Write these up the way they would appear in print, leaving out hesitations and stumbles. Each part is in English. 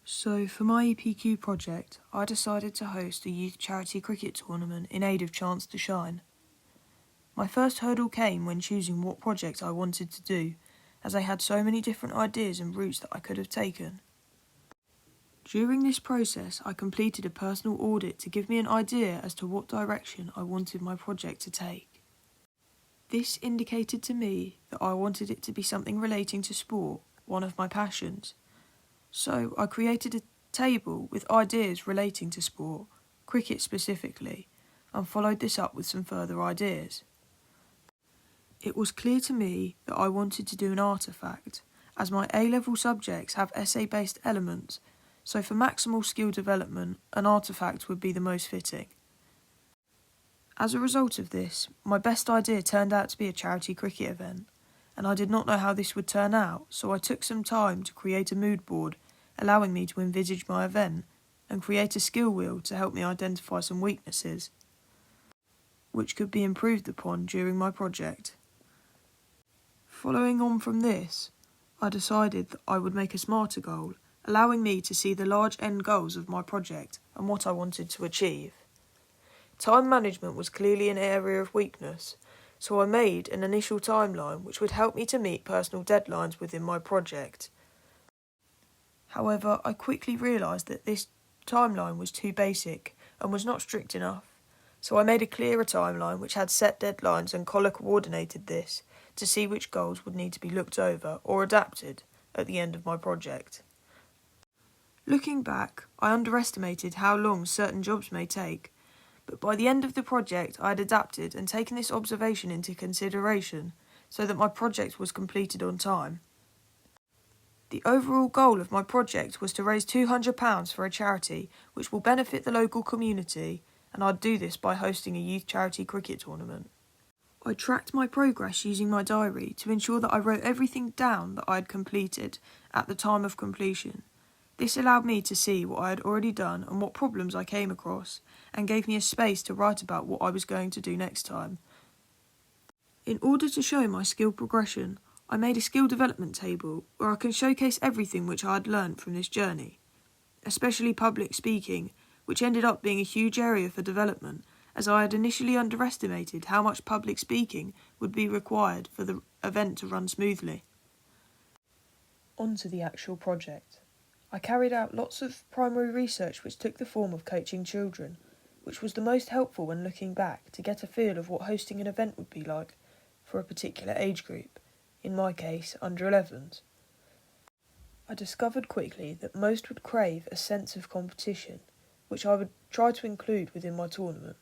So for my EPQ project, I decided to host a youth charity cricket tournament in aid of Chance to Shine. My first hurdle came when choosing what project I wanted to do, as I had so many different ideas and routes that I could have taken. During this process, I completed a personal audit to give me an idea as to what direction I wanted my project to take. This indicated to me that I wanted it to be something relating to sport, one of my passions. So I created a table with ideas relating to sport, cricket specifically, and followed this up with some further ideas. It was clear to me that I wanted to do an artefact, as my A-level subjects have essay-based elements, so for maximal skill development, an artefact would be the most fitting. As a result of this, my best idea turned out to be a charity cricket event, and I did not know how this would turn out, so I took some time to create a mood board, allowing me to envisage my event, and create a skill wheel to help me identify some weaknesses, which could be improved upon during my project. Following on from this, I decided that I would make a smarter goal, allowing me to see the large end goals of my project and what I wanted to achieve. Time management was clearly an area of weakness, so I made an initial timeline which would help me to meet personal deadlines within my project. However, I quickly realised that this timeline was too basic and was not strict enough, so I made a clearer timeline which had set deadlines and colour-coordinated this to see which goals would need to be looked over or adapted at the end of my project. Looking back, I underestimated how long certain jobs may take, but by the end of the project I had adapted and taken this observation into consideration so that my project was completed on time. The overall goal of my project was to raise £200 for a charity which will benefit the local community, and I'd do this by hosting a youth charity cricket tournament. I tracked my progress using my diary to ensure that I wrote everything down that I had completed at the time of completion. This allowed me to see what I had already done and what problems I came across, and gave me a space to write about what I was going to do next time. In order to show my skill progression, I made a skill development table where I can showcase everything which I had learnt from this journey, especially public speaking, which ended up being a huge area for development, as I had initially underestimated how much public speaking would be required for the event to run smoothly. On to the actual project. I carried out lots of primary research which took the form of coaching children, which was the most helpful when looking back to get a feel of what hosting an event would be like for a particular age group, in my case under 11s. I discovered quickly that most would crave a sense of competition, which I would try to include within my tournament.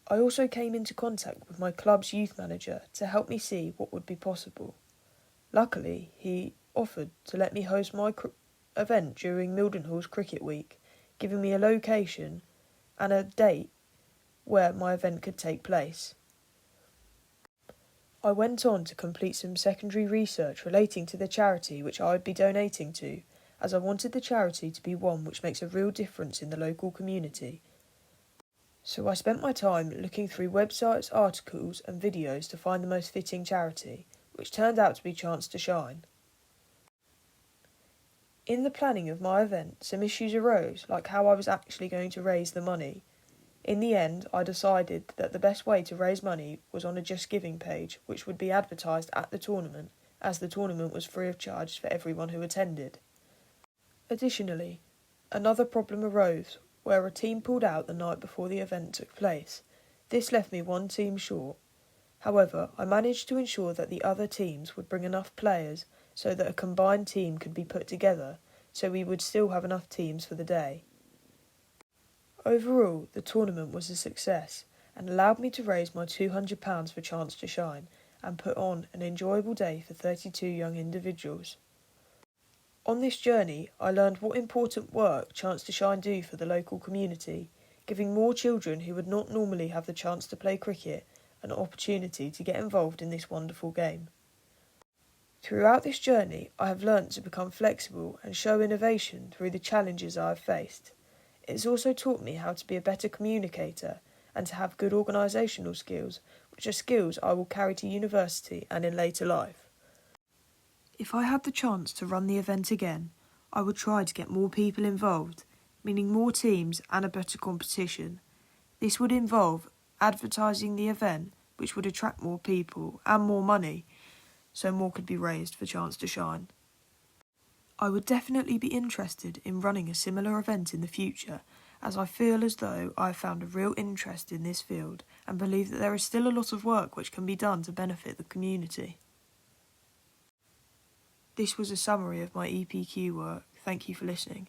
I also came into contact with my club's youth manager to help me see what would be possible. Luckily, he offered to let me host my event during Mildenhall's Cricket Week, giving me a location and a date where my event could take place. I went on to complete some secondary research relating to the charity which I would be donating to, as I wanted the charity to be one which makes a real difference in the local community. So I spent my time looking through websites, articles and videos to find the most fitting charity, which turned out to be Chance to Shine. In the planning of my event, some issues arose, like how I was actually going to raise the money. In the end, I decided that the best way to raise money was on a Just Giving page, which would be advertised at the tournament, as the tournament was free of charge for everyone who attended. Additionally, another problem arose where a team pulled out the night before the event took place. This left me one team short. However, I managed to ensure that the other teams would bring enough players so that a combined team could be put together, so we would still have enough teams for the day. Overall, the tournament was a success and allowed me to raise my £200 for Chance to Shine and put on an enjoyable day for 32 young individuals. On this journey, I learned what important work Chance to Shine do for the local community, giving more children who would not normally have the chance to play cricket an opportunity to get involved in this wonderful game. Throughout this journey, I have learnt to become flexible and show innovation through the challenges I have faced. It has also taught me how to be a better communicator and to have good organisational skills, which are skills I will carry to university and in later life. If I had the chance to run the event again, I would try to get more people involved, meaning more teams and a better competition. This would involve advertising the event, which would attract more people and more money, so more could be raised for Chance to Shine. I would definitely be interested in running a similar event in the future, as I feel as though I have found a real interest in this field and believe that there is still a lot of work which can be done to benefit the community. This was a summary of my EPQ work. Thank you for listening.